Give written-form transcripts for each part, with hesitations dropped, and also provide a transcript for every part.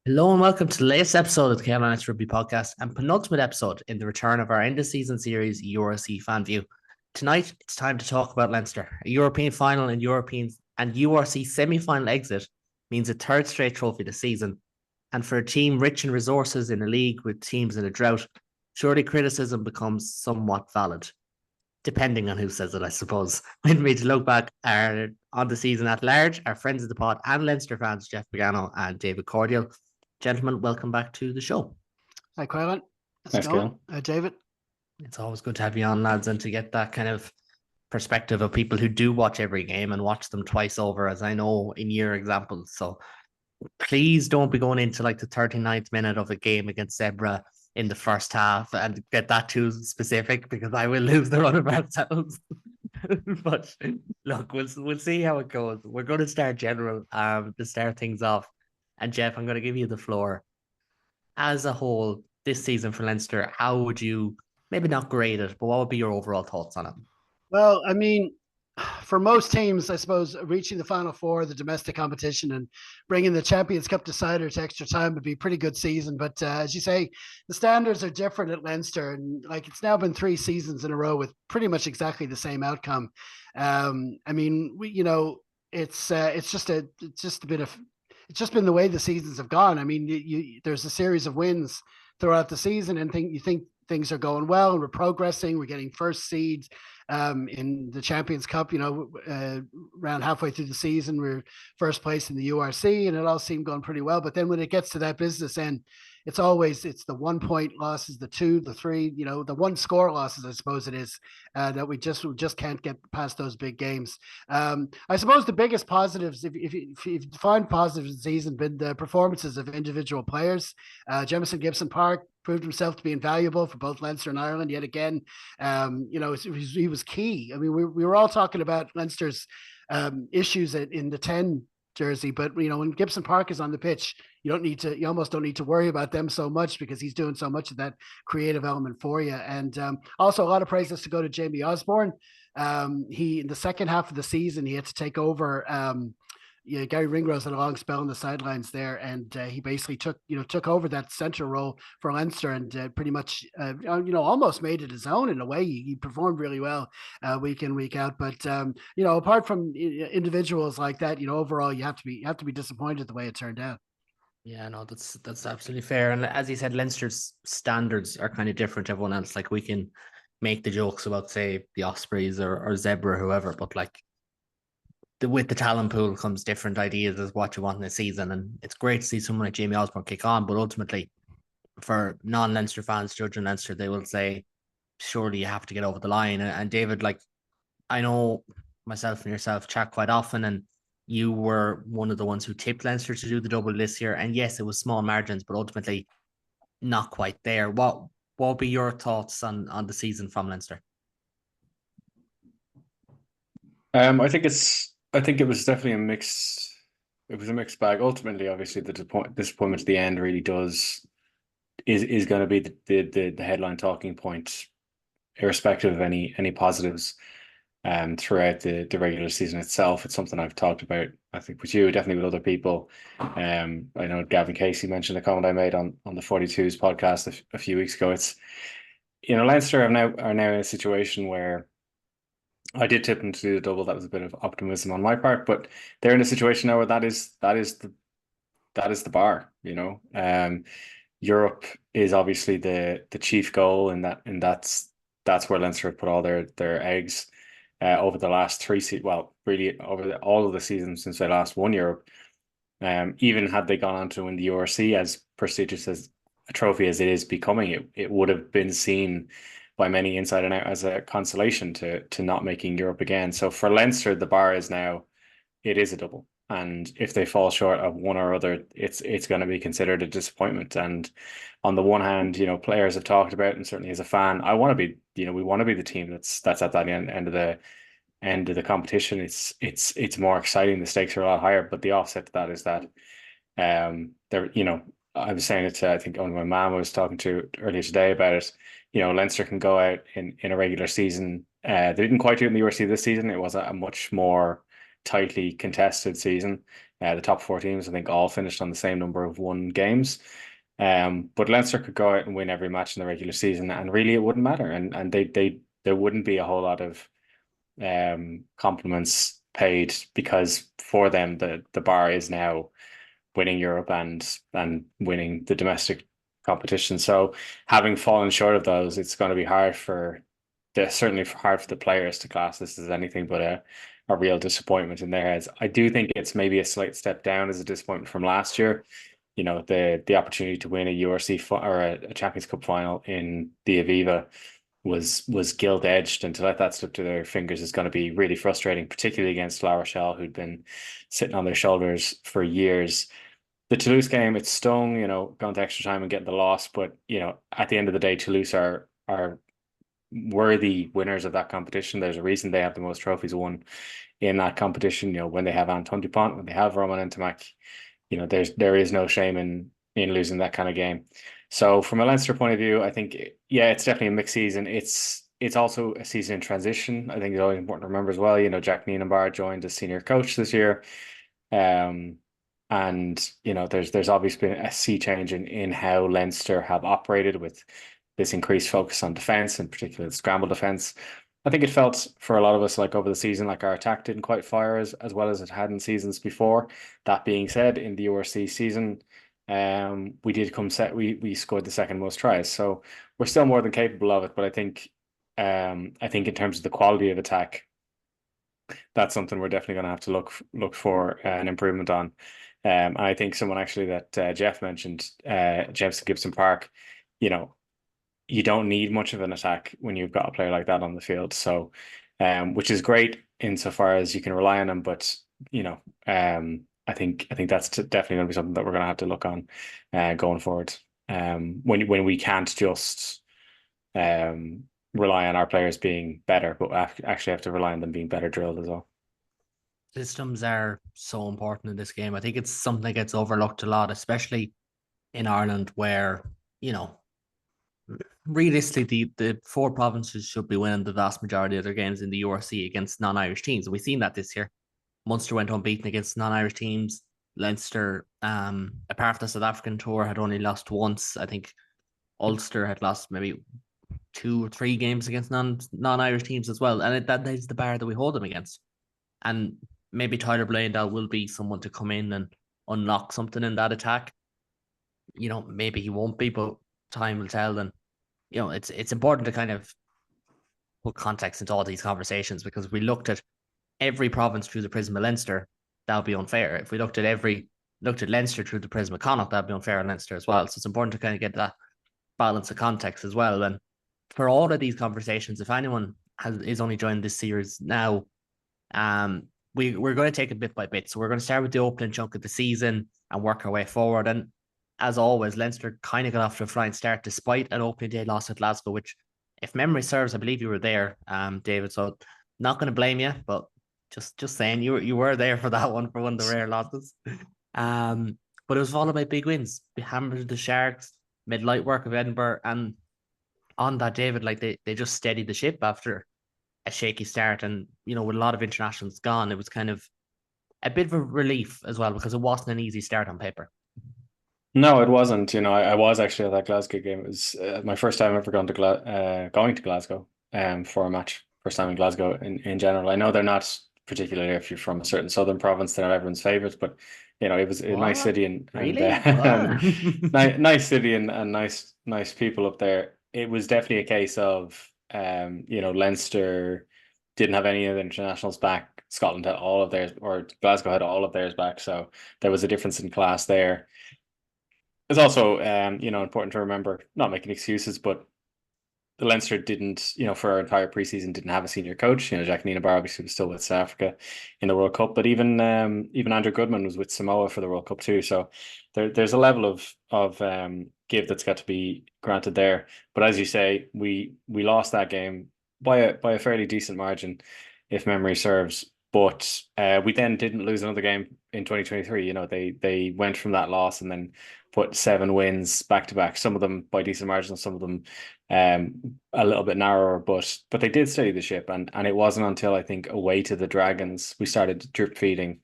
Hello and welcome to the latest episode of the Carolina Rugby Podcast and penultimate episode in the return of our end of season series, URC Fanview. Tonight, it's time to talk about Leinster. A European final and European and URC semi-final exit means a third straight trophy this season. And for a team rich in resources in a league with teams in a drought, surely criticism becomes somewhat valid, depending on who says it, I suppose. With me to look back are on the season at large, our friends of the pod and Leinster fans, Jeff Pagano and David Cordial. Gentlemen, welcome back to the show. Hi, Quaylen. How's it Thanks, going? Kyle. David. It's always good to have you on, lads, and to get that kind of perspective of people who do watch every game and watch them twice over, as I know in your examples. So please don't be going into like the 39th minute of a game against Zebra in the first half and get that too specific because I will lose the run of ourselves. But look, we'll see how it goes. We're going to start general to start things off. And Jeff, I'm going to give you the floor. As a whole, this season for Leinster, how would you maybe not grade it, but what would be your overall thoughts on it? Well, I mean, for most teams, I suppose reaching the Final Four, the domestic competition, and bringing the Champions Cup decider to extra time would be a pretty good season. But as you say, the standards are different at Leinster, and like it's now been 3 seasons in a row with pretty much exactly the same outcome. I mean, it's just a bit of it's just been the way the seasons have gone. I mean, there's a series of wins throughout the season, and you think things are going well, and we're progressing. We're getting first seeds in the Champions Cup. Around halfway through the season, we're first place in the URC, and it all seemed going pretty well. But then when it gets to that business end, it's the 1 point losses, the two, the three, the one score losses, I suppose it is, that we just can't get past those big games. I suppose the biggest positives, if you find positives in the season, been the performances of individual players. Jamison Gibson Park proved himself to be invaluable for both Leinster and Ireland yet again. He was key. I mean, we were all talking about Leinster's issues in the 10 jersey, but when Gibson Park is on the pitch, you almost don't need to worry about them so much because he's doing so much of that creative element for you. And also a lot of praises to go to Jamie Osborne. He in the second half of the season he had to take over. Gary Ringrose had a long spell on the sidelines there, and he basically took over that center role for Leinster and pretty much almost made it his own in a way. He performed really well week in, week out. But apart from individuals like that, overall you have to be disappointed the way it turned out. Yeah, no, that's absolutely fair. And as you said, Leinster's standards are kind of different to everyone else. Like we can make the jokes about, say, the Ospreys or Zebra or whoever, but like with the talent pool comes different ideas as what you want in a season. And it's great to see someone like Jamie Osborne kick on, but ultimately for non-Leinster fans judging Leinster, they will say, surely you have to get over the line. And David, like, I know myself and yourself chat quite often, and you were one of the ones who tipped Leinster to do the double this year. And yes, it was small margins, but ultimately not quite there. What would be your thoughts on the season from Leinster? I think it was definitely a mix. It was a mixed bag. Ultimately, obviously, the disappointment at the end really is going to be the headline talking point, irrespective of any positives. Throughout the regular season itself, it's something I've talked about. I think with you, definitely with other people. I know Gavin Casey mentioned a comment I made on the 42s podcast a few weeks ago. It's Leinster are now in a situation where I did tip them to do the double. That was a bit of optimism on my part, but they're in a situation now where that is the bar. Europe is obviously the chief goal, and that's where Leinster have put all their eggs over the last well, really over all of the seasons since they last won Europe. Even had they gone on to win the URC, as prestigious as a trophy as it is becoming, it would have been seen by many inside and out as a consolation to not making Europe again. So for Leinster, the bar is now, it is a double. And if they fall short of one or other, it's going to be considered a disappointment. And on the one hand, players have talked about, and certainly as a fan, I want to be, we want to be the team that's at that end of the competition. It's more exciting. The stakes are a lot higher. But the offset to that is that there, I was saying it to, I think only my mom was talking to earlier today about it. Leinster can go out in a regular season. They didn't quite do it in the URC this season. It was a much more tightly contested season. The top 4 teams, I think, all finished on the same number of won games. But Leinster could go out and win every match in the regular season, and really it wouldn't matter. And there wouldn't be a whole lot of compliments paid, because for them the bar is now winning Europe and winning the domestic competition. So having fallen short of those, it's going to be hard certainly hard for the players to class this as anything but a real disappointment in their heads. I do think it's maybe a slight step down as a disappointment from last year. You know, the opportunity to win a URC or a Champions Cup final in the Aviva was gilt edged, and to let that slip through their fingers is going to be really frustrating, particularly against La Rochelle, who'd been sitting on their shoulders for years. The Toulouse game, it stung, you know, going to extra time and getting the loss, but you know, at the end of the day, Toulouse are worthy winners of that competition. There's a reason they have the most trophies won in that competition. You know, when they have Antoine Dupont, when they have Romain Ntamak, you know, there is no shame in losing that kind of game. So from a Leinster point of view, I think, yeah, it's definitely a mixed season. It's also a season in transition. I think it's always important to remember as well. You know, Jack Nienaber joined as senior coach this year, and you know, there's obviously been a sea change in how Leinster have operated, with this increased focus on defence, in particular the scramble defence. I think it felt for a lot of us, like over the season, like our attack didn't quite fire as well as it had in seasons before. That being said, in the URC season, we did we scored the second most tries, so we're still more than capable of it. But I think in terms of the quality of attack, that's something we're definitely going to have to look for an improvement on. And I think someone actually that Jeff mentioned, Jameson Gibson Park, you know, you don't need much of an attack when you've got a player like that on the field. So, which is great insofar as you can rely on him. But you know, I think that's definitely going to be something that we're going to have to look on going forward. When we can't just rely on our players being better, but actually have to rely on them being better drilled as well. Systems are so important in this game. I think it's something that gets overlooked a lot, especially in Ireland, where, you know, realistically, the 4 provinces should be winning the vast majority of their games in the URC against non-Irish teams. We've seen that this year. Munster went unbeaten against non-Irish teams. Leinster, apart from the South African tour, had only lost once. I think Ulster had lost maybe 2 or 3 games against non-Irish teams as well. And that is the bar that we hold them against. And maybe Tyler Blandell will be someone to come in and unlock something in that attack. You know, maybe he won't be, but time will tell. And you know, it's important to kind of put context into all these conversations, because if we looked at every province through the prism of Leinster, that would be unfair. If we looked at Leinster through the prism of Connacht, that'd be unfair on Leinster as well. So it's important to kind of get that balance of context as well. And for all of these conversations, if anyone is only joining this series now, we're going to take it bit by bit. So we're going to start with the opening chunk of the season and work our way forward. And as always, Leinster kind of got off to a flying start despite an opening day loss at Glasgow, which, if memory serves, I believe you were there, David. So not going to blame you, but just saying you were there for that one, for one of the rare losses. But it was followed by big wins. We hammered the Sharks, made light work of Edinburgh, and on that, David, like they just steadied the ship after a shaky start. And you know, with a lot of internationals gone, it was kind of a bit of a relief as well, because it wasn't an easy start on paper. No, it wasn't. You know, I was actually at that Glasgow game. It was my first time ever going to Glasgow for a match. First time in Glasgow in general. I know they're not, particularly if you're from a certain southern province, they're not everyone's favorite, but you know, it was a nice city and Really? and nice city and nice people up there. It was definitely a case of you know, Leinster didn't have any of the internationals back. Scotland had all of theirs, or Glasgow had all of theirs back. So there was a difference in class there. It's also, you know, important to remember, not making excuses, but the Leinster didn't, you know, for our entire preseason, didn't have a senior coach. You know, Jack Nienaber obviously was still with South Africa in the World Cup, but even Andrew Goodman was with Samoa for the World Cup too. So there's a level of give that's got to be granted there. But as you say, we lost that game by a fairly decent margin, if memory serves. But we then didn't lose another game in 2023. You know, they went from that loss and then put 7 wins back to back. Some of them by decent margins, some of them a little bit narrower, but they did steady the ship. And it wasn't until I think away to the Dragons we started drip feeding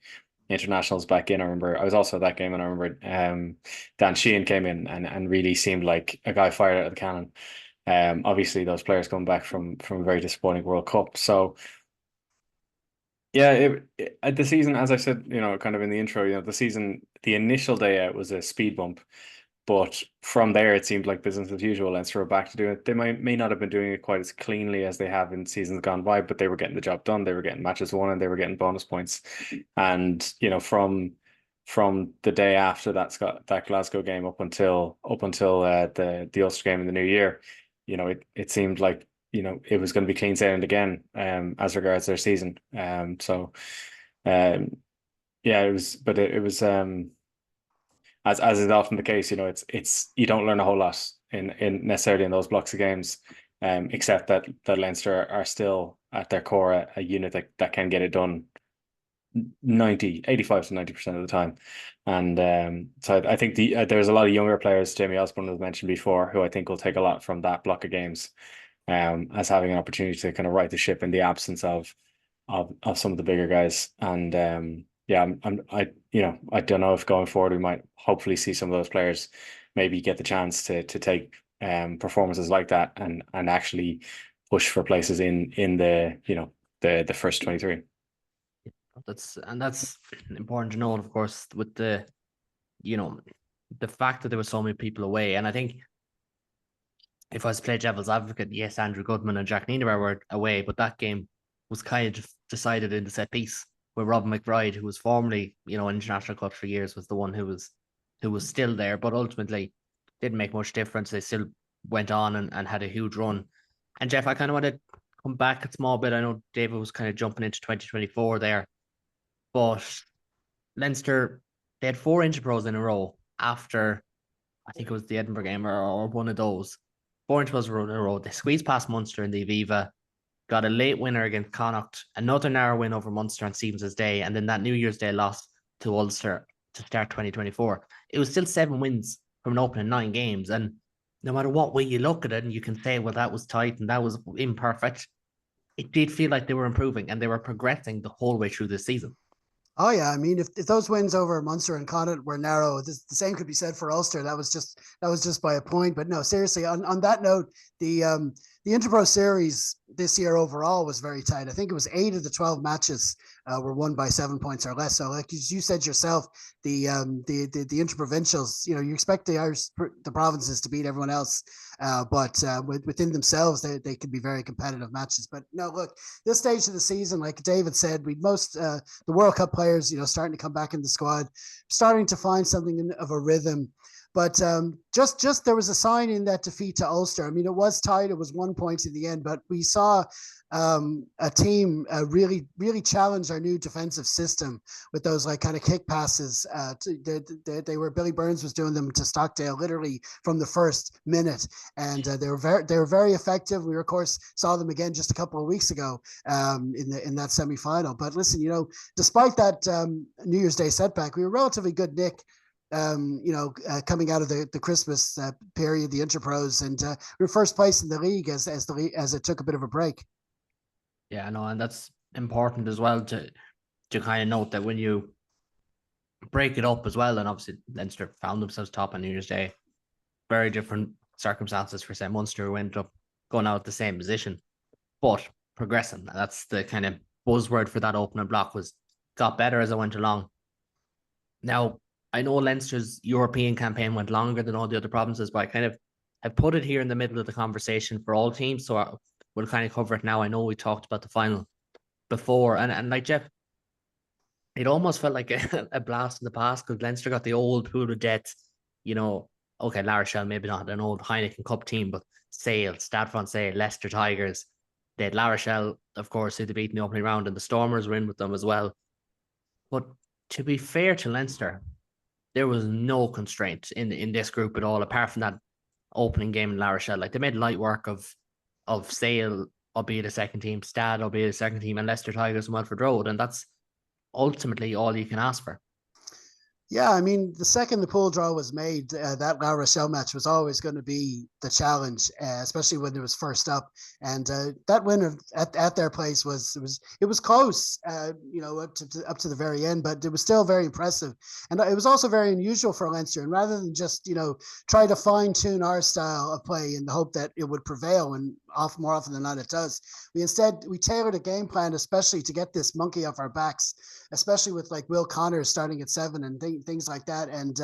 internationals back in. I remember I was also at that game, and I remember Dan Sheehan came in and really seemed like a guy fired out of the cannon. Obviously those players coming back from a very disappointing World Cup. So yeah, at the season, as I said, you know, kind of in the intro, you know, the season, the initial day out was a speed bump, but from there it seemed like business as usual. Leinster were back to doing it. They may not have been doing it quite as cleanly as they have in seasons gone by, but they were getting the job done. They were getting matches won, and they were getting bonus points. And you know, from the day after that Glasgow game up until the Ulster game in the new year, you know, it seemed like, you know, it was going to be clean sailing again, as regards their season. Um, yeah, it was, but it was as is often the case, you know, it's you don't learn a whole lot in necessarily in those blocks of games, except that Leinster are still at their core a unit that can get it done 85 to 90% of the time. And so I think there's a lot of younger players, Jamie Osborne was mentioned before, who I think will take a lot from that block of games, as having an opportunity to kind of right the ship in the absence of some of the bigger guys. And yeah, I don't know if going forward we might hopefully see some of those players maybe get the chance to take performances like that and actually push for places in the, you know, the first 23. That's important to note, of course, with the, you know, the fact that there were so many people away. And I think if I was to play devil's advocate, yes, Andrew Goodman and Jack Nienaber were away, but that game was kind of decided in the set piece, where Robin McBride, who was formerly, you know, international cup for years, was the one who was still there, but ultimately didn't make much difference. They still went on and had a huge run. And Jeff, I kind of want to come back a small bit. I know David was kind of jumping into 2024 there, but Leinster, they had 4 Interpros in a row after, I think it was the Edinburgh game or one of those. 4 Interpros in a row. They squeezed past Munster in the Aviva, got a late winner against Connacht, another narrow win over Munster on Stevens' Day, and then that New Year's Day loss to Ulster to start 2024. It was still 7 wins from an opening 9 games. And no matter what way you look at it, and you can say, well, that was tight and that was imperfect, it did feel like they were improving and they were progressing the whole way through this season. Oh yeah, I mean, if those wins over Munster and Connacht were narrow, the same could be said for Ulster. That was just by a point. But no, seriously, on that note, the Interpro series this year overall was very tight. I think it was 8 of the 12 matches were won by 7 points or less. So, like you said yourself, the interprovincials, you know, you expect the provinces to beat everyone else, but within themselves, they can be very competitive matches. But no, look, this stage of the season, like David said, the World Cup players, you know, starting to come back in the squad, starting to find something of a rhythm. But just there was a sign in that defeat to Ulster. I mean, it was tight. It was 1 point in the end, but we saw a team really challenge our new defensive system with those like kind of kick passes. They were Billy Burns was doing them to Stockdale literally from the first minute, and they were very effective. We of course saw them again just a couple of weeks ago in that semi-final. But listen, you know, despite that New Year's Day setback, we were relatively good, Nick. Coming out of the Christmas period, the Interpros, and we were first place in the league as it took a bit of a break. Yeah, no, and that's important as well to kind of note that when you break it up as well, and obviously Leinster found themselves top on New Year's Day, very different circumstances for say Munster, who ended up going out at the same position, but progressing. That's the kind of buzzword for that opening block, was got better as it went along. Now, I know Leinster's European campaign went longer than all the other provinces, but I kind of have put it here in the middle of the conversation for all teams, so we'll kind of cover it now. I know we talked about the final before, and like Jeff, it almost felt like a blast in the past, because Leinster got the old pool of death, you know. Okay, La Rochelle, maybe not an old Heineken Cup team, but Sale, Stade Francais, Leicester Tigers. They had La Rochelle, of course, who they beat in the opening round, and the Stormers were in with them as well. But to be fair to Leinster, there was no constraint in this group at all, apart from that opening game in La Rochelle. Like, they made light work of Sale, albeit a second team, Stade, albeit a second team, and Leicester Tigers and Welford Road, and that's ultimately all you can ask for. Yeah, I mean, the second the pool draw was made, that La Rochelle match was always going to be the challenge, especially when it was first up. And that win at their place was close, up to the very end, but it was still very impressive. And it was also very unusual for Leinster. And rather than just try to fine tune our style of play in the hope that it would prevail, and more often than not it does, we tailored a game plan especially to get this monkey off our backs, especially with like Will Connors starting at 7 and things like that. And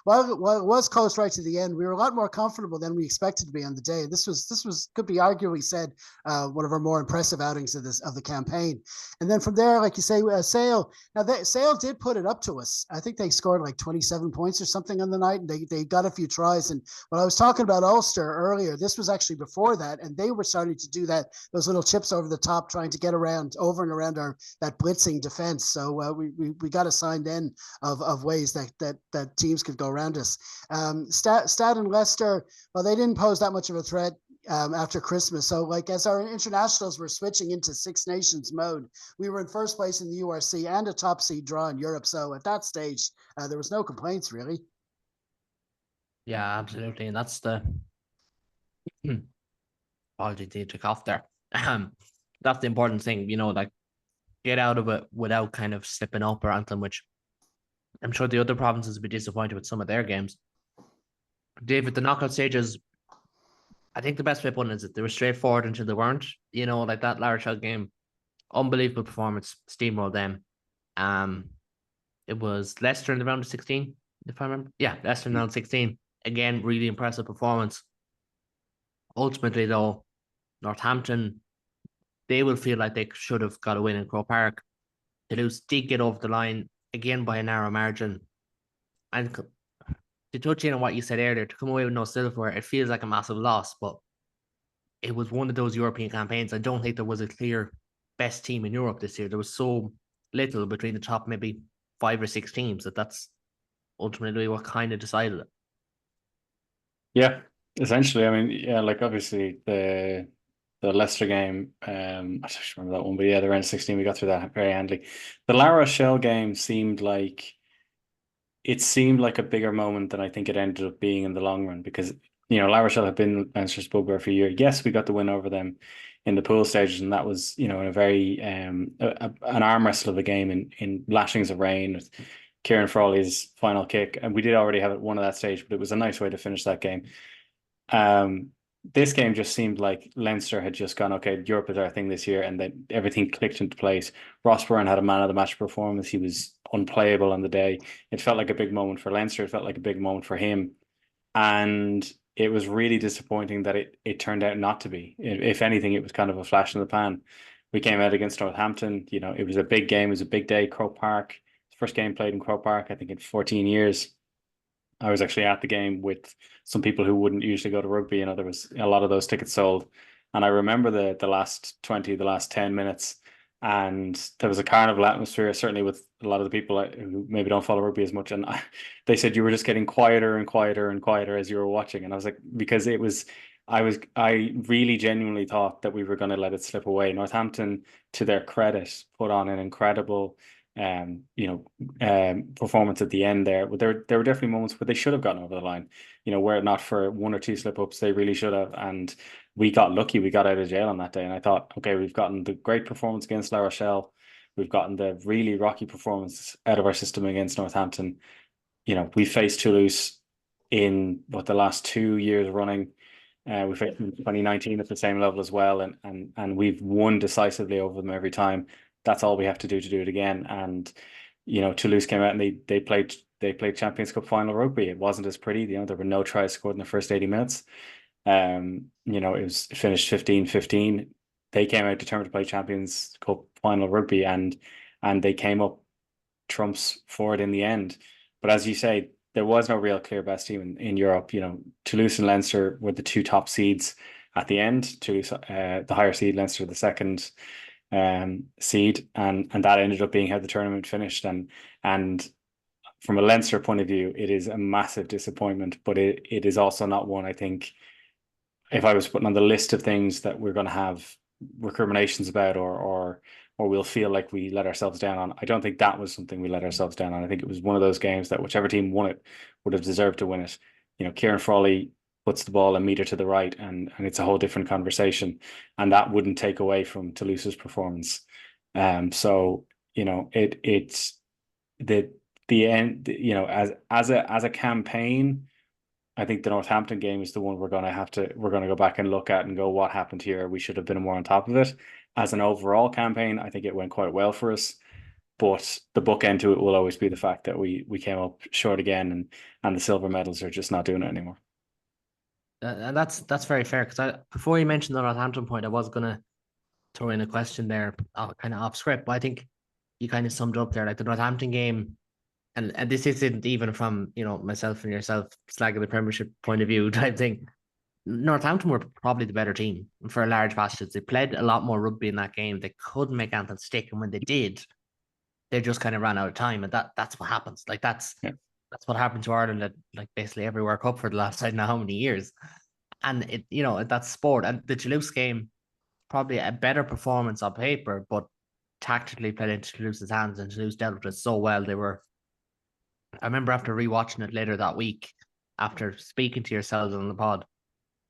while it was close right to the end, we were a lot more comfortable than we expected to be on the day. This was could be arguably said one of our more impressive outings of the campaign. And then from there, like you say, Sale. Now Sale did put it up to us. I think they scored like 27 points or something on the night, and they got a few tries. And when I was talking about Ulster earlier, this was actually before that, and they were starting to do those little chips over the top, trying to get over and around that blitzing defense. So we got a sign then of ways that teams could go around us. Stad and Leicester, well, they didn't pose that much of a threat after Christmas. So, like, as our internationals were switching into Six Nations mode, we were in first place in the URC and a top seed draw in Europe. So, at that stage, there was no complaints really. Yeah, absolutely. And that's the apology to took off there. That's the important thing, like get out of it without kind of slipping up or anything, which I'm sure the other provinces will be disappointed with some of their games. David, the knockout stages, I think the best way of putting it is that they were straightforward until they weren't. Like that La Rochelle game, unbelievable performance, steamrolled them. Um, it was Leicester in the round of 16, if I remember. Yeah, Leicester in the round of 16. Again, really impressive performance. Ultimately, though, Northampton, they will feel like they should have got a win in Croke Park. Toulouse did get over the line again by a narrow margin. And to touch in on what you said earlier, to come away with no silverware, it feels like a massive loss, but it was one of those European campaigns. I don't think there was a clear best team in Europe this year. There was so little between the top maybe 5 or 6 teams that's ultimately what kind of decided it. Yeah, essentially. I mean, yeah, like obviously the Leicester game, I just remember that one, but yeah, the round 16, we got through that very handily. The La Rochelle game seemed like a bigger moment than I think it ended up being in the long run, because La Rochelle have been Leinster's bugbear for a year. Yes, we got the win over them in the pool stages, and that was in a very an arm wrestle of a game in lashings of rain with Kieran Frawley's final kick, and we did already have it won at that stage, but it was a nice way to finish that game. This game just seemed like Leinster had just gone, okay, Europe is our thing this year, and then everything clicked into place. Ross Byrne had a man of the match performance. He was unplayable on the day. It felt like a big moment for Leinster. It felt like a big moment for him. And it was really disappointing that it turned out not to be. If anything, it was kind of a flash in the pan. We came out against Northampton. It was a big game. It was a big day. Croke Park. First game played in Croke Park, I think, in 14 years. I was actually at the game with some people who wouldn't usually go to rugby. There was a lot of those tickets sold. And I remember the last 10 minutes, and there was a carnival atmosphere, certainly with a lot of the people who maybe don't follow rugby as much. And they said you were just getting quieter and quieter and quieter as you were watching. And I was like, because I really genuinely thought that we were going to let it slip away. Northampton, to their credit, put on an incredible performance at the end there. But there were definitely moments where they should have gotten over the line. Were it not for one or two slip ups, they really should have. And we got lucky. We got out of jail on that day. And I thought, okay, we've gotten the great performance against La Rochelle. We've gotten the really rocky performance out of our system against Northampton. We faced Toulouse in the last 2 years running. We faced them in 2019 at the same level as well, and we've won decisively over them every time. That's all we have to do it again. And Toulouse came out and they played Champions Cup final rugby. It wasn't as pretty. There were no tries scored in the first 80 minutes. It finished 15-15. They came out determined to play Champions Cup final rugby, and they came up trumps for it in the end. But as you say, there was no real clear best team in Europe. Toulouse and Leinster were the two top seeds at the end. Toulouse, the higher seed, Leinster, the second seed, and that ended up being how the tournament finished. And from a Leinster point of view, it is a massive disappointment, but it is also not one, I think, if I was putting on the list of things that we're going to have recriminations about or or we'll feel like we let ourselves down on. I don't think that was something we let ourselves down on. I think it was one of those games that whichever team won it would have deserved to win it. Kieran Frawley puts the ball a meter to the right, and it's a whole different conversation, and that wouldn't take away from Toulouse's performance. So it's the end. As a campaign, I think the Northampton game is the one we're going to go back and look at and go, what happened here? We should have been more on top of it. As an overall campaign, I think it went quite well for us. But the bookend to it will always be the fact that we came up short again, and the silver medals are just not doing it anymore. And that's very fair, because before you mentioned the Northampton point, I was gonna throw in a question there, kind of off script, but I think you kind of summed up there, like the Northampton game, and this isn't even from myself and yourself slagging the Premiership point of view type thing. Northampton were probably the better team for a large passages. They played a lot more rugby in that game. They couldn't make anything stick, and when they did, they just kind of ran out of time, and that's what happens. Like that's what happened to Ireland at like basically every World Cup for the last I don't know how many years. And that's sport. And the Toulouse game, probably a better performance on paper, but tactically played into Toulouse's hands, and Toulouse dealt with it so well. I remember after rewatching it later that week, after speaking to yourselves on the pod,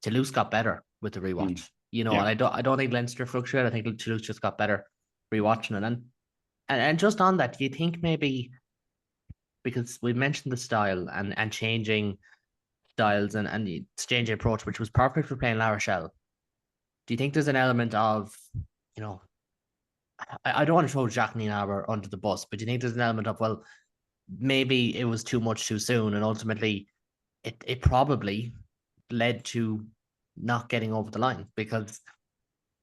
Toulouse got better with the rewatch. And I don't think Leinster fluctuated. I think Toulouse just got better rewatching it. And just on that, do you think maybe, because we mentioned the style and changing styles and the changing approach, which was perfect for playing La Rochelle, do you think there's an element of, I don't want to throw Jacques Nienaber under the bus, but do you think there's an element of, well, maybe it was too much too soon, and ultimately it probably led to not getting over the line? Because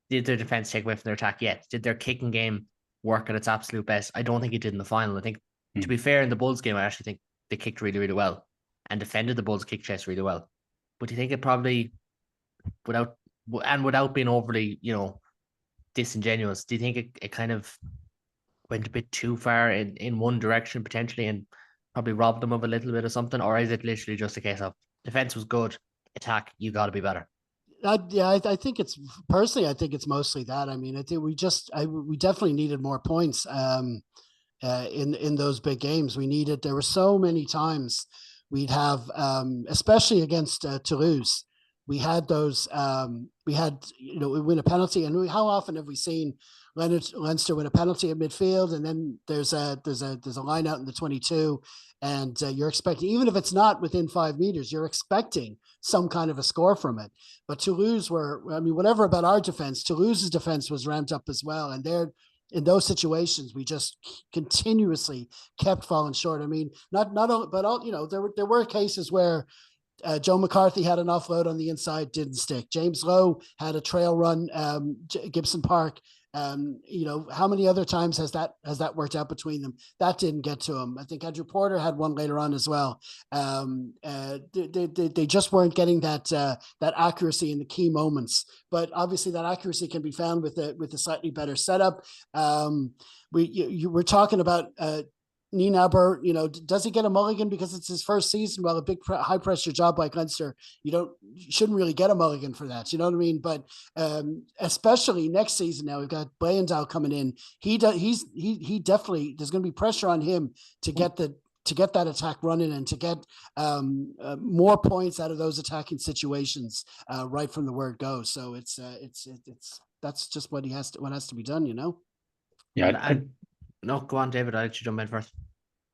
did their defense take away from their attack? Yes. Did their kicking game work at its absolute best? I don't think it did in the final. I think, to be fair, in the Bulls game, I actually think they kicked really, really well and defended the Bulls' kick chest really well. But do you think it probably, without being overly, disingenuous, do you think it kind of went a bit too far in one direction potentially, and probably robbed them of a little bit of something? Or is it literally just a case of defense was good, attack, you got to be better? I think it's personally, I think it's mostly that. I mean, I think we definitely needed more points in those big games. There were so many times we'd have, especially against Toulouse, we had those, we win a penalty, and how often have we seen Leinster win a penalty at midfield, and then there's a line out in the 22, and you're expecting, even if it's not within 5 meters, you're expecting some kind of a score from it. But Toulouse whatever about our defense, Toulouse's defense was ramped up as well, and in those situations, we just continuously kept falling short. I mean, not all, but all, there were cases where Joe McCarthy had an offload on the inside, didn't stick. James Lowe had a trail run, Gibson Park. How many other times has that worked out between them? That didn't get to him. I think Andrew Porter had one later on as well. They just weren't getting that accuracy in the key moments. But obviously, that accuracy can be found with a slightly better setup. We're talking about Nienaber, does he get a mulligan because it's his first season? Well, a big high pressure job like Leinster, you shouldn't really get a mulligan for that. You know what I mean? But especially next season, now we've got Blayendal coming in. He definitely, there's going to be pressure on him to get that attack running and to get more points out of those attacking situations right from the word go. So that's just what has to be done. Yeah. No, go on, David. I'll let you jump in first.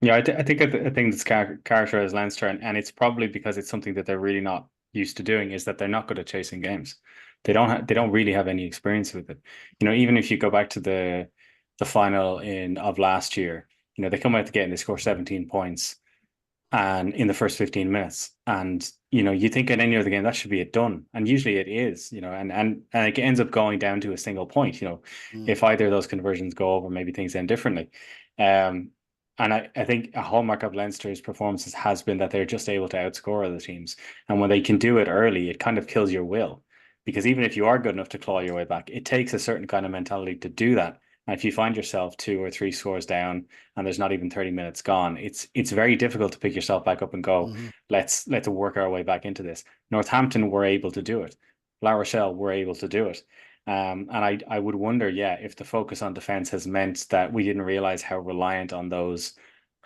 Yeah, I think a thing that's characterized Leinster, and it's probably because it's something that they're really not used to doing, is that they're not good at chasing games. They don't really have any experience with it. Even if you go back to the final of last year, they come out the gate and they score 17 points, and in the first 15 minutes, and you think in any other game that should be it done, and usually it is, and it ends up going down to a single point. If either of those conversions go over, maybe things end differently. And I think a hallmark of Leinster's performances has been that they're just able to outscore other teams, and when they can do it early, it kind of kills your will, because even if you are good enough to claw your way back, it takes a certain kind of mentality to do that. And if you find yourself 2 or 3 scores down and there's not even 30 minutes gone, it's very difficult to pick yourself back up and go, let's work our way back into this. Northampton were able to do it. La Rochelle were able to do it. And I would wonder, yeah, if the focus on defense has meant that we didn't realize how reliant on those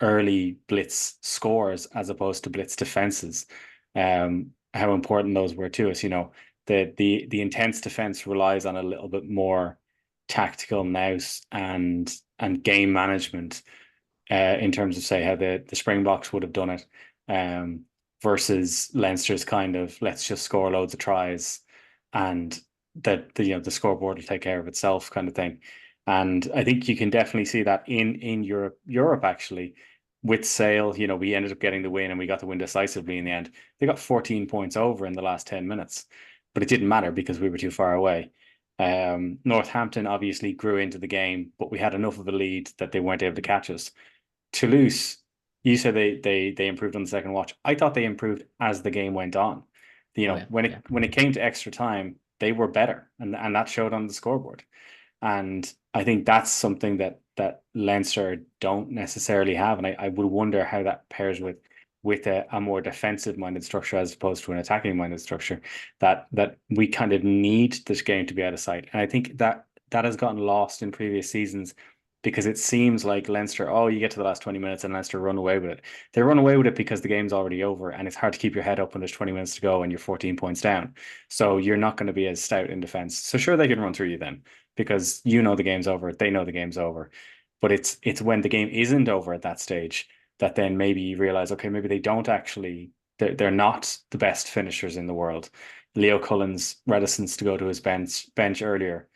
early blitz scores as opposed to blitz defenses, how important those were to us. The intense defense relies on a little bit more tactical nous and game management, in terms of, say, how the Springboks would have done it, versus Leinster's kind of, let's just score loads of tries and that the scoreboard will take care of itself kind of thing. And I think you can definitely see that in Europe actually. With Sale, we ended up getting the win and we got the win decisively in the end. They got 14 points over in the last 10 minutes, but it didn't matter because we were too far away. Northampton obviously grew into the game, but we had enough of a lead that they weren't able to catch us. Toulouse, you said they improved on the second watch. I thought they improved as the game went on. When it came to extra time, they were better, and that showed on the scoreboard. And I think that's something that Leinster don't necessarily have, and I would wonder how that pairs with a more defensive minded structure as opposed to an attacking minded structure. That we kind of need this game to be out of sight, and I think that has gotten lost in previous seasons. Because it seems like Leinster, you get to the last 20 minutes and Leinster run away with it. They run away with it because the game's already over and it's hard to keep your head up when there's 20 minutes to go and you're 14 points down. So you're not going to be as stout in defense. So sure, they can run through you then because the game's over. They know the game's over. But it's when the game isn't over at that stage that then maybe you realize, okay, maybe they don't actually, they're not the best finishers in the world. Leo Cullen's reticence to go to his bench earlier,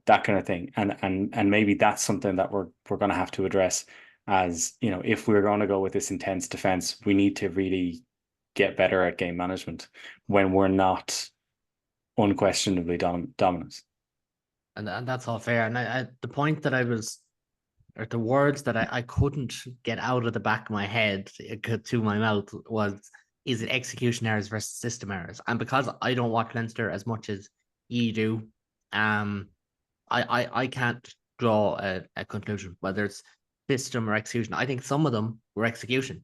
that kind of thing. And maybe that's something that we're going to have to address as, if we're going to go with this intense defense, we need to really get better at game management when we're not unquestionably dominant. And that's all fair. And the point that I was, or the words that I couldn't get out of the back of my head to my mouth was, is it execution errors versus system errors? And because I don't watch Leinster as much as you do, I can't draw a conclusion whether it's system or execution. I think some of them were execution.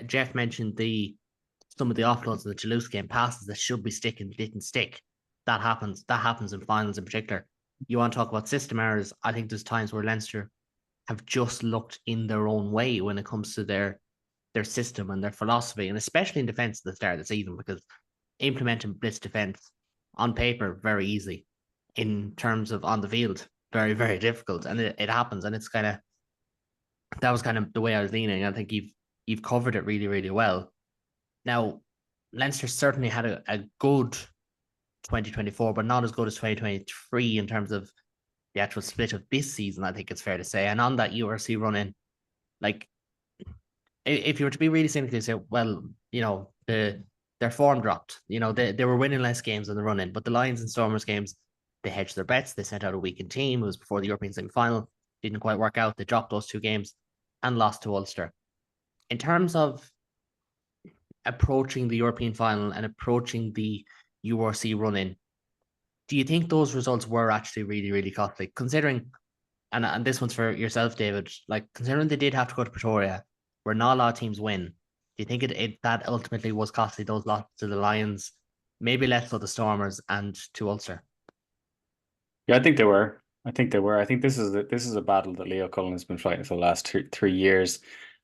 Jeff mentioned some of the offloads in the Toulouse game, passes that should be sticking didn't stick. That happens. That happens in finals in particular. You want to talk about system errors? I think there's times where Leinster have just looked in their own way when it comes to their system and their philosophy, and especially in defence at the start of the season, because implementing blitz defence on paper very easy, in terms of on the field very, very difficult, and it happens. And it's that was kind of the way I was leaning. I think you've covered it really, really well. Now, Leinster certainly had a good 2024, but not as good as 2023 in terms of the actual split of this season, I think it's fair to say. And on that URC run in, like, if you were to be really cynical, say, well, their form dropped. They were winning less games in the run in, but the Lions and Stormers games, they hedged their bets. They sent out a weakened team. It was before the European semi-final. Didn't quite work out. They dropped those two games and lost to Ulster. In terms of approaching the European final and approaching the URC run-in, do you think those results were actually really, really costly? Considering, and this one's for yourself, David, like, considering they did have to go to Pretoria, where not a lot of teams win, do you think that ultimately was costly, those losses to the Lions, maybe less so the Stormers and to Ulster? Yeah, I think they were. I think this is a battle that Leo Cullen has been fighting for the last 3 years.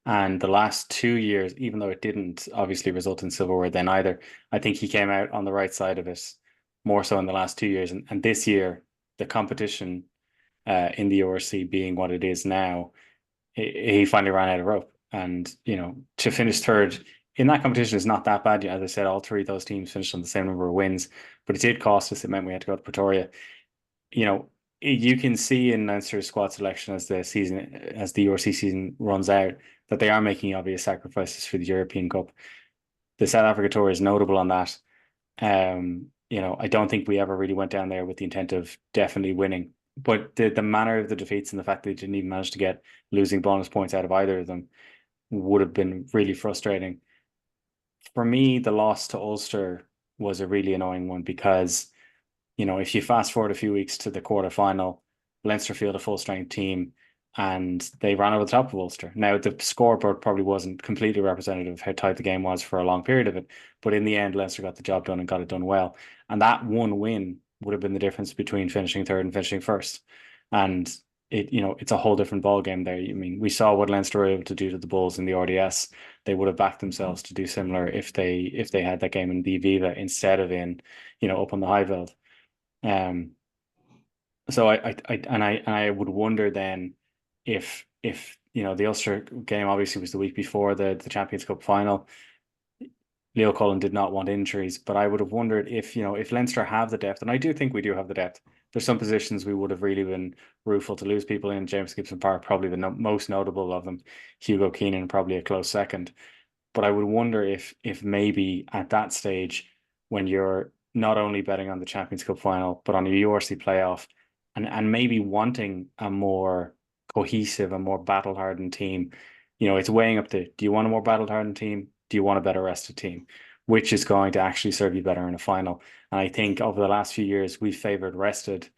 And the last 2 years, even though it didn't obviously result in silverware then either, I think he came out on the right side of it more so in the last 2 years. And this year, the competition in the URC being what it is now, he finally ran out of rope. And, to finish third in that competition is not that bad. As I said, all three of those teams finished on the same number of wins, but it did cost us. It meant we had to go to Pretoria. You can see in Leinster's squad selection as the URC season runs out that they are making obvious sacrifices for the European Cup. The South Africa tour is notable on that. I don't think we ever really went down there with the intent of definitely winning. But the manner of the defeats and the fact that they didn't even manage to get losing bonus points out of either of them would have been really frustrating. For me, the loss to Ulster was a really annoying one because, if you fast forward a few weeks to the quarterfinal, Leinster field a full strength team and they ran over the top of Ulster. Now, the scoreboard probably wasn't completely representative of how tight the game was for a long period of it, but in the end, Leinster got the job done and got it done well. And that one win would have been the difference between finishing third and finishing first. And it's a whole different ball game there. I mean, we saw what Leinster were able to do to the Bulls in the RDS. They would have backed themselves to do similar if they had that game in the Viva instead of in, up on the Highveld. So I would wonder then if the Ulster game obviously was the week before the Champions Cup final. Leo Cullen did not want injuries, but I would have wondered if Leinster have the depth, and I do think we do have the depth. There's some positions we would have really been rueful to lose people in. James Gibson Park, probably the most notable of them. Hugo Keenan, probably a close second. But I would wonder if maybe at that stage, when you're not only betting on the Champions Cup final, but on a URC playoff, and maybe wanting a more cohesive, a more battle-hardened team, it's weighing up do you want a more battle-hardened team? Do you want a better rested team? Which is going to actually serve you better in a final? And I think over the last few years, we've favored rested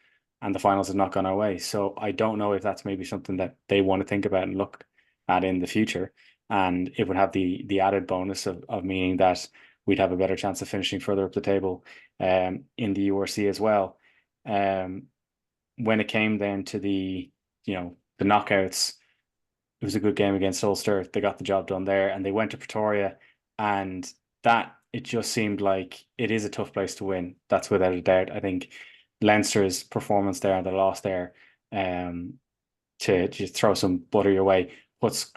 and the finals have not gone our way. So I don't know if that's maybe something that they want to think about and look at in the future. And it would have the added bonus of meaning that we'd have a better chance of finishing further up the table in the URC as well. When it came then to the knockouts, it was a good game against Ulster. They got the job done there, and they went to Pretoria, and it just seemed like it is a tough place to win. That's without a doubt. I think Leinster's performance there and the loss there, to just throw some butter your way, puts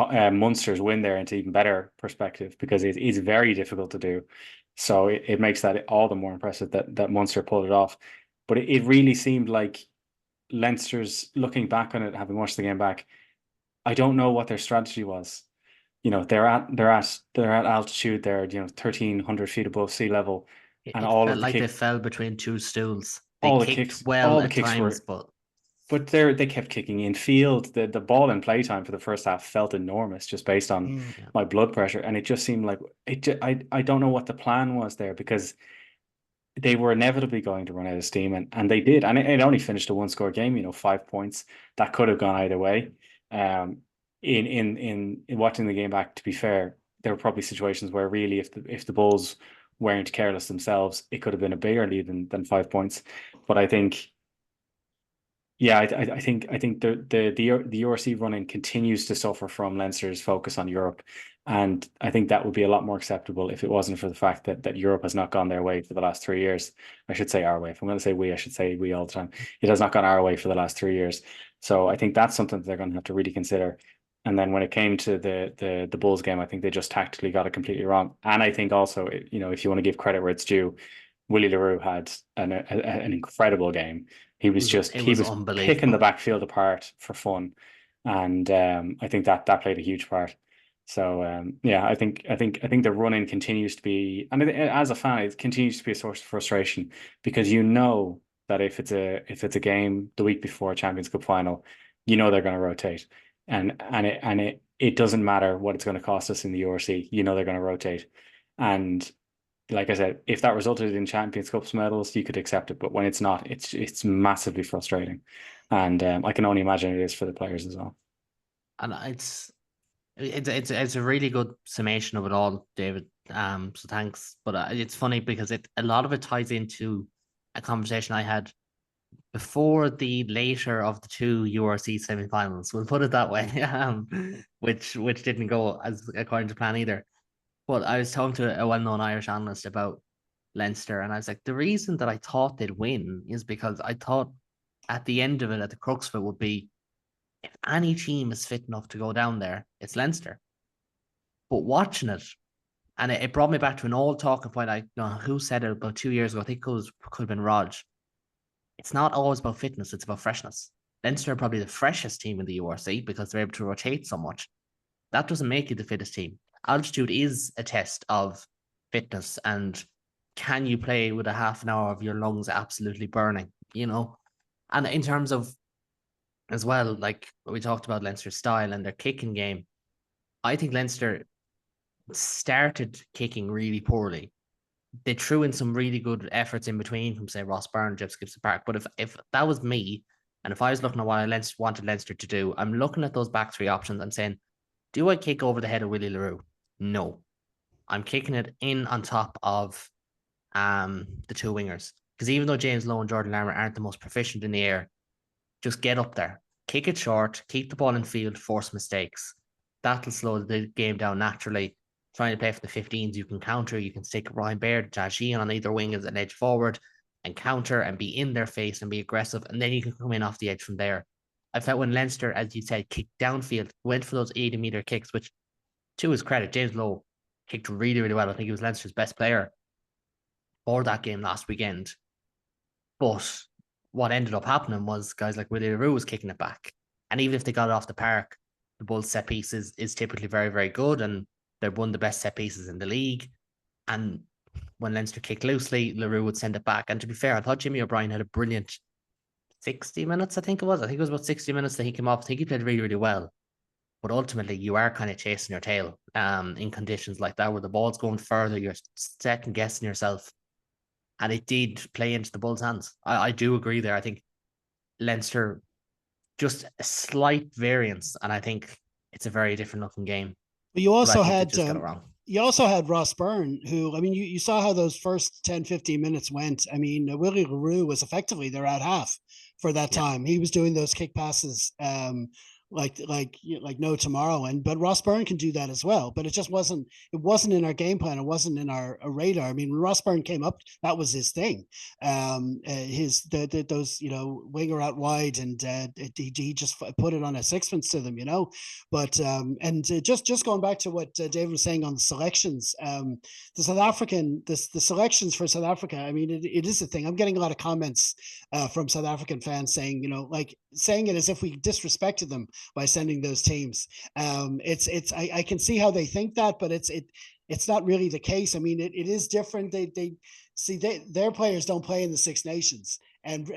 Munster's win there into even better perspective, because it is very difficult to do. So it makes that all the more impressive that Munster pulled it off. But it really seemed like Leinster's, looking back on it, having watched the game back, I don't know what their strategy was. They're at altitude there, 1,300 feet above sea level, and It all felt of the like they kick, fell between two stools. They all the kicked kicks, well all the at kicks times, were, but they kept kicking in field. The ball in playtime for the first half felt enormous, just based on yeah. my blood pressure, and it just seemed like I don't know what the plan was there, because they were inevitably going to run out of steam, and they did, and it only finished a one-score game. 5 points that could have gone either way. In watching the game back, to be fair, there were probably situations where really, if the Bulls weren't careless themselves, it could have been a bigger lead than 5 points. But I think, yeah, I think the URC running continues to suffer from Leinster's focus on Europe, and I think that would be a lot more acceptable if it wasn't for the fact that Europe has not gone their way for the last 3 years. I should say our way. If I'm going to say we, I should say we all the time. It has not gone our way for the last 3 years. So I think that's something that they're going to have to really consider. And then when it came to the Bulls game, I think they just tactically got it completely wrong. And I think also, if you want to give credit where it's due, Willie LaRue had an incredible game. He was picking the unbelievable. backfield apart for fun, and I think that played a huge part. So yeah, I think the running continues to be, and as a fan, it continues to be a source of frustration, because that if it's a game the week before a Champions Cup final, they're going to rotate, and it doesn't matter what it's going to cost us in the URC. They're going to rotate, and like I said, if that resulted in Champions Cups medals, you could accept it. But when it's not, it's massively frustrating, and I can only imagine it is for the players as well. And it's a really good summation of it all, David. So thanks. But it's funny because a lot of it ties into a conversation I had before the later of the two URC semi-finals. We'll put it that way. Which didn't go as according to plan either. But I was talking to a well-known Irish analyst about Leinster, and I was like, the reason that I thought they'd win is because I thought at the end of it, at the crux of it, would be, if any team is fit enough to go down there, it's Leinster. But watching it, and it brought me back to an old talking point. I know who said it about 2 years ago. I think could have been Rog. It's not always about fitness; it's about freshness. Leinster are probably the freshest team in the URC because they're able to rotate so much. That doesn't make you the fittest team. Altitude is a test of fitness, and can you play with a half an hour of your lungs absolutely burning? And in terms of, as well, like we talked about Leinster's style and their kicking game, I think Leinster started kicking really poorly. They threw in some really good efforts in between from, say, Ross Byrne, Jeff Gibson Park. But if that was me, and if I was looking at what I wanted Leinster to do, I'm looking at those back three options and saying, do I kick over the head of Willie LaRue? No. I'm kicking it in on top of the two wingers. Because even though James Lowe and Jordan Larmour aren't the most proficient in the air, just get up there, kick it short, keep the ball in field, force mistakes. That'll slow the game down naturally. Trying to play for the 15s, you can counter, you can stick Ryan Baird, Josh Sheehan on either wing as an edge forward and counter and be in their face and be aggressive. And then you can come in off the edge from there. I felt when Leinster, as you said, kicked downfield, went for those 80-meter kicks, which to his credit, James Lowe kicked really, really well. I think he was Leinster's best player for that game last weekend. But what ended up happening was guys like Willie LaRue was kicking it back. And even if they got it off the park, the Bulls set piece is typically very, very good. And they're one of the best set pieces in the league. And when Leinster kicked loosely, LaRue would send it back. And to be fair, I thought Jimmy O'Brien had a brilliant 60 minutes, I think it was. I think it was about 60 minutes that he came off. I think he played really, really well. But ultimately, you are kind of chasing your tail in conditions like that, where the ball's going further, you're second guessing yourself. And it did play into the Bulls' hands. I do agree there. I think Leinster, just a slight variance, and I think it's a very different looking game. But you But I also think they had just got it wrong. you also had Ross Byrne, who, I mean, you saw how those first 10, 15 minutes went. I mean, Willie LaRue was effectively their out half for that Yeah. time. He was doing those kick passes like no tomorrow. And but Ross Byrne can do that as well. But it wasn't in our game plan. It wasn't in our radar. I mean, when Ross Byrne came up, that was his thing. Those winger out wide, and he just put it on a sixpence to them, But just going back to what David was saying on the selections, the selections for South Africa. I mean, it is a thing. I'm getting a lot of comments from South African fans saying, like saying it as if we disrespected them by sending those teams. I can see how they think that, but it's not really the case. I mean, it is different. Their players don't play in the Six Nations, and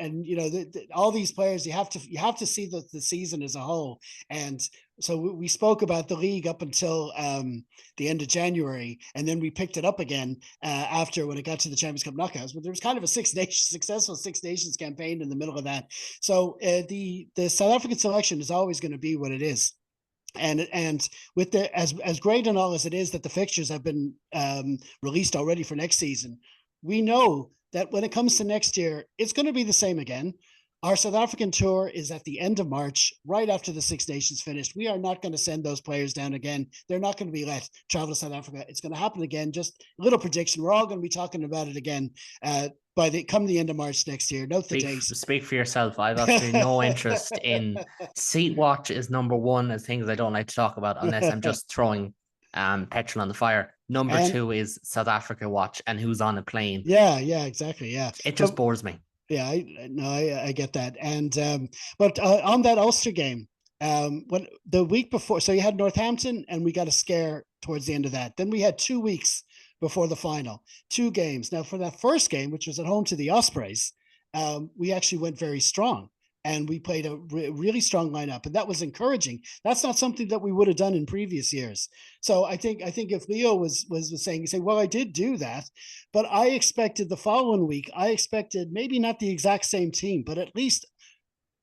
all these players, you have to see the season as a whole. And so we spoke about the league up until the end of January, and then we picked it up again after, when it got to the Champions Cup knockouts. But there was kind of a successful Six Nations campaign in the middle of that. So the South African selection is always going to be what it is. And with as great and all as it is that the fixtures have been released already for next season, we know that when it comes to next year, it's going to be the same again. Our South African tour is at the end of March, right after the Six Nations finished. We are not going to send those players down again. They're not going to be let travel to South Africa. It's going to happen again. Just a little prediction. We're all going to be talking about it again come the end of March next year. Note the date. Speak for yourself. I've absolutely no interest in seat watch. Is number one as things I don't like to talk about unless I'm just throwing petrol on the fire. Number two is South Africa watch and who's on a plane. Yeah, exactly. Yeah, it just bores me. Yeah, I get that. And but on that Ulster game, when the week before, so you had Northampton, and we got a scare towards the end of that. Then we had 2 weeks before the final, 2 games. Now, for that first game, which was at home to the Ospreys, we actually went very strong. And we played a really strong lineup, and that was encouraging. That's not something that we would have done in previous years. So I think if Leo was saying, well, I did do that, but I expected the following week, I expected maybe not the exact same team, but at least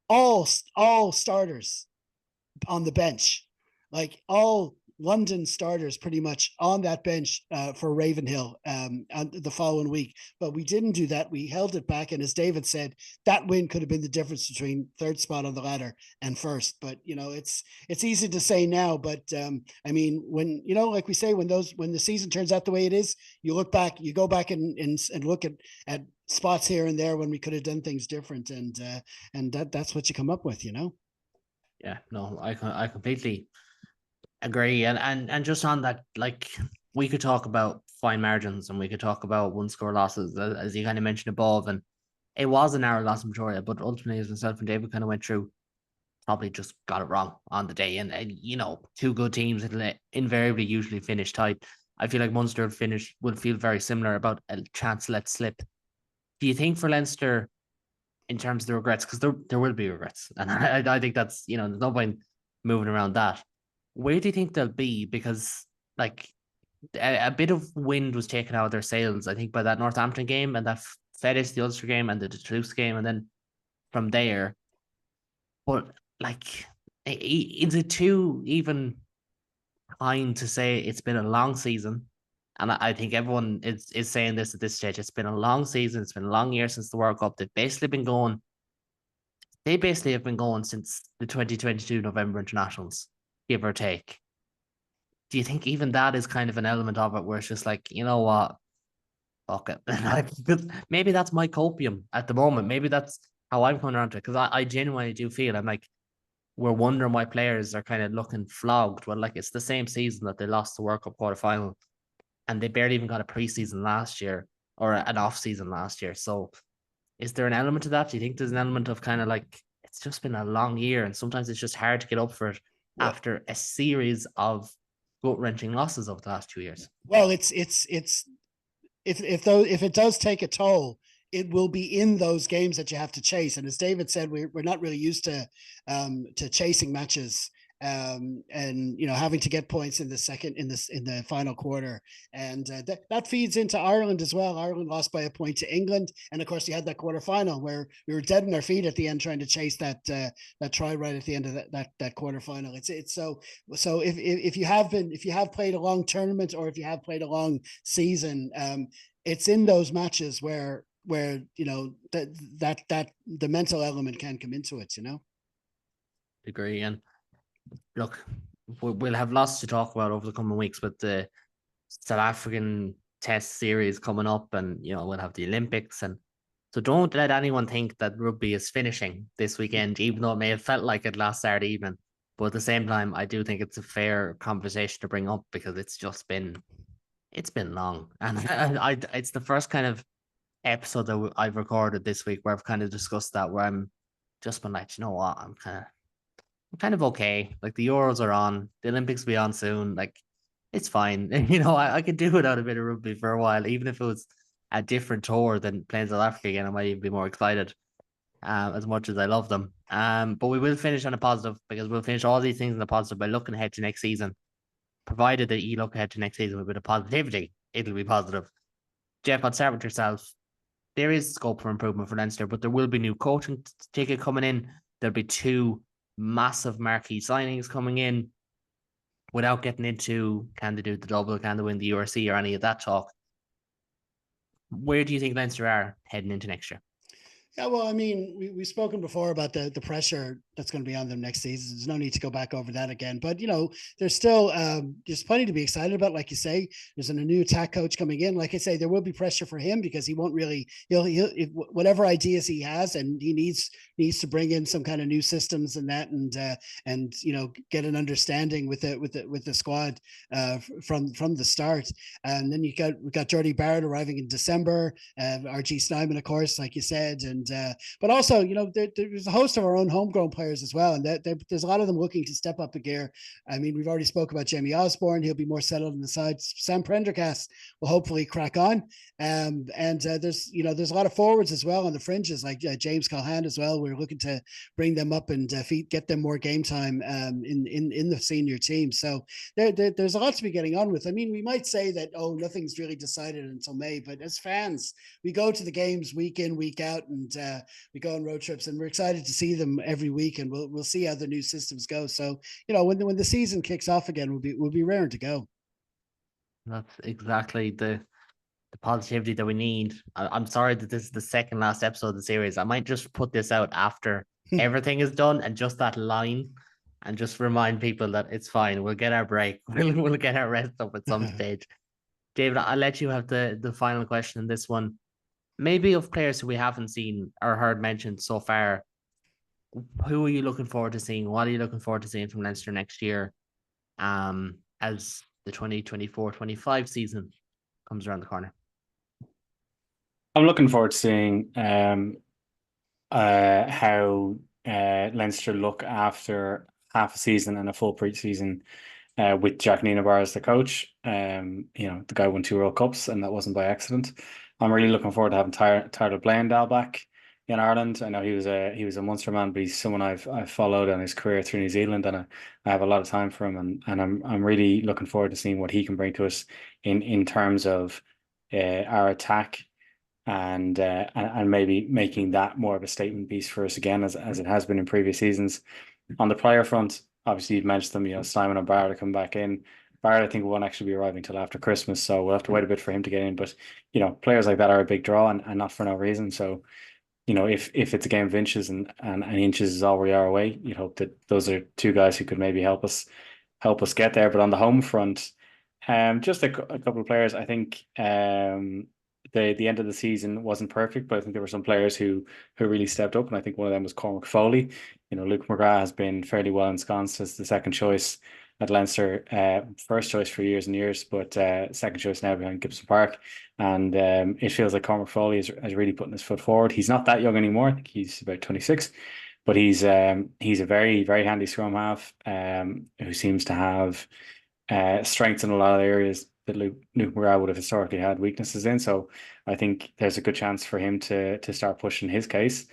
all starters on the bench, like all London starters pretty much on that bench for Ravenhill the following week. But we didn't do that. We held it back. And as David said, that win could have been the difference between third spot on the ladder and first. But, it's easy to say now. But I mean, when, like we say, when the season turns out the way it is, you look back, you go back and look at spots here and there when we could have done things different. And that's what you come up with, Yeah, no, I completely agree. And just on that, like, we could talk about fine margins and we could talk about one score losses, as you kind of mentioned above, and it was a narrow loss in Pretoria, but ultimately, as myself and David kind of went through, probably just got it wrong on the day. And 2 good teams it'll invariably usually finish tight. I feel like Munster would feel very similar about a chance let slip. Do you think for Leinster, in terms of the regrets, because there will be regrets, and I think that's, there's no point moving around that. Where do you think they'll be? Because like a bit of wind was taken out of their sails, I think, by that Northampton game and that fed into the Ulster game and the Toulouse game, and then from there. But like, is it too even kind to say it's been a long season? And I think everyone is saying this at this stage. It's been a long season. It's been a long year since the World Cup. They've basically been going. They basically have been going since the 2022 November internationals, give or take. Do you think even that is kind of an element of it where it's just like, you know what, fuck it. Like, maybe that's my copium at the moment. Maybe that's how I'm coming around to it. Because I genuinely do feel I'm like, we're wondering why players are kind of looking flogged. Well, like it's the same season that they lost the World Cup quarterfinal and they barely even got a preseason last year or an off season last year. So is there an element to that? Do you think there's an element of kind of like it's just been a long year and sometimes it's just hard to get up for it Well, after a series of gut wrenching losses over the last 2 years? well, if it does take a toll, it will be in those games that you have to chase. And as David said, we're not really used to chasing matches, and having to get points in the final quarter, and that feeds into Ireland as well. Ireland lost by a point to England, and of course you had that quarter final where we were dead on our feet at the end trying to chase that try right at the end of that quarter final. It's so if you have played a long tournament or if you have played a long season, it's in those matches where that the mental element can come into it. Agree. And look, we'll have lots to talk about over the coming weeks with the South African Test series coming up, and we'll have the Olympics, and so don't let anyone think that rugby is finishing this weekend, even though it may have felt like it last Saturday evening. But at the same time, I do think it's a fair conversation to bring up because it's been long, and it's the first kind of episode that I've recorded this week where I've kind of discussed that, where I'm just been like, you know what, I'm kind of okay. Like the Euros are on, the Olympics will be on soon. Like it's fine. I could do without a bit of rugby for a while, even if it was a different tour than playing South Africa again. I might even be more excited, as much as I love them. But we will finish on a positive because we'll finish all these things in a positive by looking ahead to next season. Provided that you look ahead to next season with a bit of positivity, it'll be positive. Jeff, I'll start with yourself. There is scope for improvement for Leinster, but there will be new coaching ticket coming in. There'll be two massive marquee signings coming in. Without getting into can they do the double, can they win the URC or any of that talk, where do you think Leinster are heading into next year? Yeah, well, I mean, we've spoken before about the pressure that's going to be on them next season. There's no need to go back over that again. But there's still there's plenty to be excited about. Like you say, there's a new attack coach coming in. Like I say, there will be pressure for him because he won't really he'll whatever ideas he has, and he needs to bring in some kind of new systems and that, and get an understanding with the squad from the start. And then we got Jordy Barrett arriving in December, RG Snyman, of course, like you said, and but also there's a host of our own homegrown players as well, and there's a lot of them looking to step up a gear. I mean, we've already spoke about Jamie Osborne. He'll be more settled in the side. Sam Prendergast will hopefully crack on, and there's a lot of forwards as well on the fringes, like James Calhan as well. We're looking to bring them up and get them more game time in the senior team. So there's a lot to be getting on with. I mean, we might say that nothing's really decided until May, but as fans, we go to the games week in, week out, and we go on road trips, and we're excited to see them every week, and we'll see how the new systems go. So when the season kicks off again, we'll be raring to go. That's exactly the positivity that we need. I'm sorry that this is the second last episode of the series. I might just put this out after everything is done and just that line, and just remind people that it's fine. We'll get our break. We'll get our rest up at some stage. David, I'll let you have the final question in this one. Maybe of players who we haven't seen or heard mentioned so far, who are you looking forward to seeing? What are you looking forward to seeing from Leinster next year, as the 2024-25 season comes around the corner? I'm looking forward to seeing how Leinster look after half a season and a full pre-season with Jack Nienaber as the coach. The guy won 2 World Cups, and that wasn't by accident. I'm really looking forward to having Tyler Blandale back in Ireland. I know he was a Munster man, but he's someone I've followed on his career through New Zealand, and I have a lot of time for him, and I'm really looking forward to seeing what he can bring to us in terms of our attack, and maybe making that more of a statement piece for us again, as it has been in previous seasons. On the player front, obviously you've mentioned them. Simon and Barrett are coming back in. Barrett, I think, won't actually be arriving till after Christmas, so we'll have to wait a bit for him to get in. But players like that are a big draw, and not for no reason. So if it's a game of inches and inches is all we are away, you'd hope that those are two guys who could maybe help us get there. But on the home front, just a couple of players. I think the end of the season wasn't perfect, but I think there were some players who really stepped up, and I think one of them was Cormac Foley. Luke McGrath has been fairly well ensconced as the second choice at Leinster, first choice for years and years, but second choice now behind Gibson Park. And it feels like Cormac Foley is really putting his foot forward. He's not that young anymore. I think he's about 26, but he's a very, very handy scrum half who seems to have strengths in a lot of areas that Luke McGrath would have historically had weaknesses in. So I think there's a good chance for him to start pushing his case.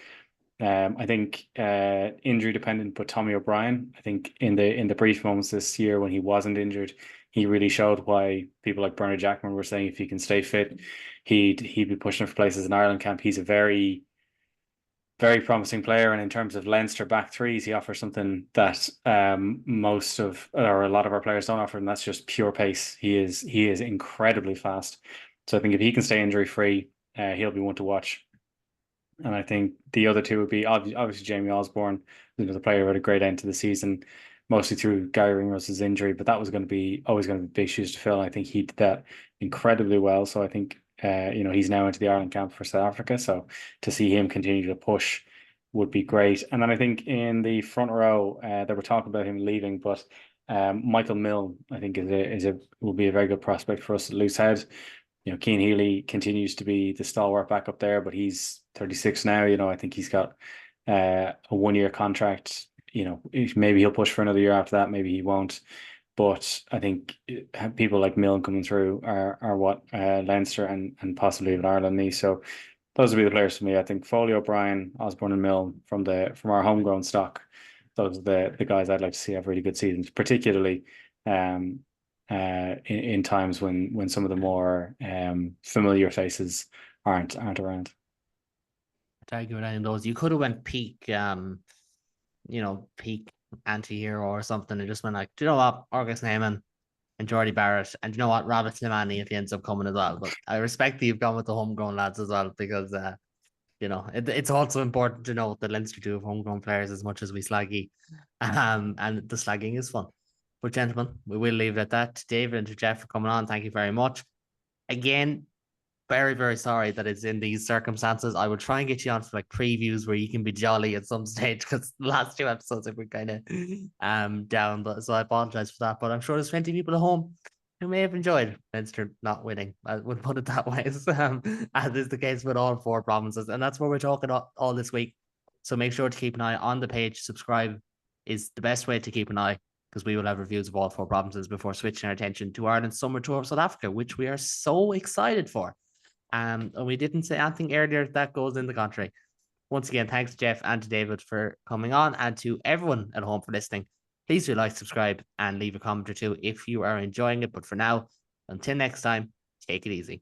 I think injury dependent, but Tommy O'Brien, I think in the brief moments this year when he wasn't injured, he really showed why people like Bernard Jackman were saying if he can stay fit, he'd be pushing for places in Ireland camp. He's a very, very promising player, and in terms of Leinster back threes, he offers something that most of or a lot of our players don't offer, and that's just pure pace. He is incredibly fast. So I think if he can stay injury free, he'll be one to watch. And I think the other two would be obviously Jamie Osborne, who was a player who had a great end to the season, mostly through Gary Ringros's injury, but that was always going to be big shoes to fill. And I think he did that incredibly well. So I think he's now into the Ireland camp for South Africa. So to see him continue to push would be great. And then I think in the front row, they were talking about him leaving, but Michael Milne, I think will be a very good prospect for us at Loosehead. Cian Healy continues to be the stalwart back up there, but he's 36 now. I think he's got a 1-year contract. Maybe he'll push for another year after that. Maybe he won't. But I think people like Milne coming through are what Leinster and possibly even Ireland need. So those would be the players for me. I think Foley, O'Brien, Osborne, and Milne from our homegrown stock. Those are the guys I'd like to see have really good seasons, particularly in times when some of the more familiar faces aren't around. I'd argue with any of those. You could have went peak anti-hero or something and just went like, do you know what, Argus Neyman and Jordy Barrett, and you know what, Robert Slimani if he ends up coming as well. But I respect that you've gone with the homegrown lads as well, because it's also important to note that Leinster do have homegrown players as much as we slaggy, and the slagging is fun. But gentlemen, we will leave it at that. To David and to Jeff for coming on, thank you very much. Again, very, very sorry that it's in these circumstances. I will try and get you on for like previews where you can be jolly at some stage, because the last 2 episodes have been kind of down. But so I apologize for that. But I'm sure there's plenty of people at home who may have enjoyed Leinster not winning. I would put it that way, as is the case with all 4 provinces. And that's what we're talking about all this week. So make sure to keep an eye on the page. Subscribe is the best way to keep an eye, because we will have reviews of all 4 provinces before switching our attention to Ireland's summer tour of South Africa, which we are so excited for. And we didn't say anything earlier that goes in the contrary. Once again, thanks to Jeff and to David for coming on, and to everyone at home for listening. Please do like, subscribe, and leave a comment or two if you are enjoying it. But for now, until next time, take it easy.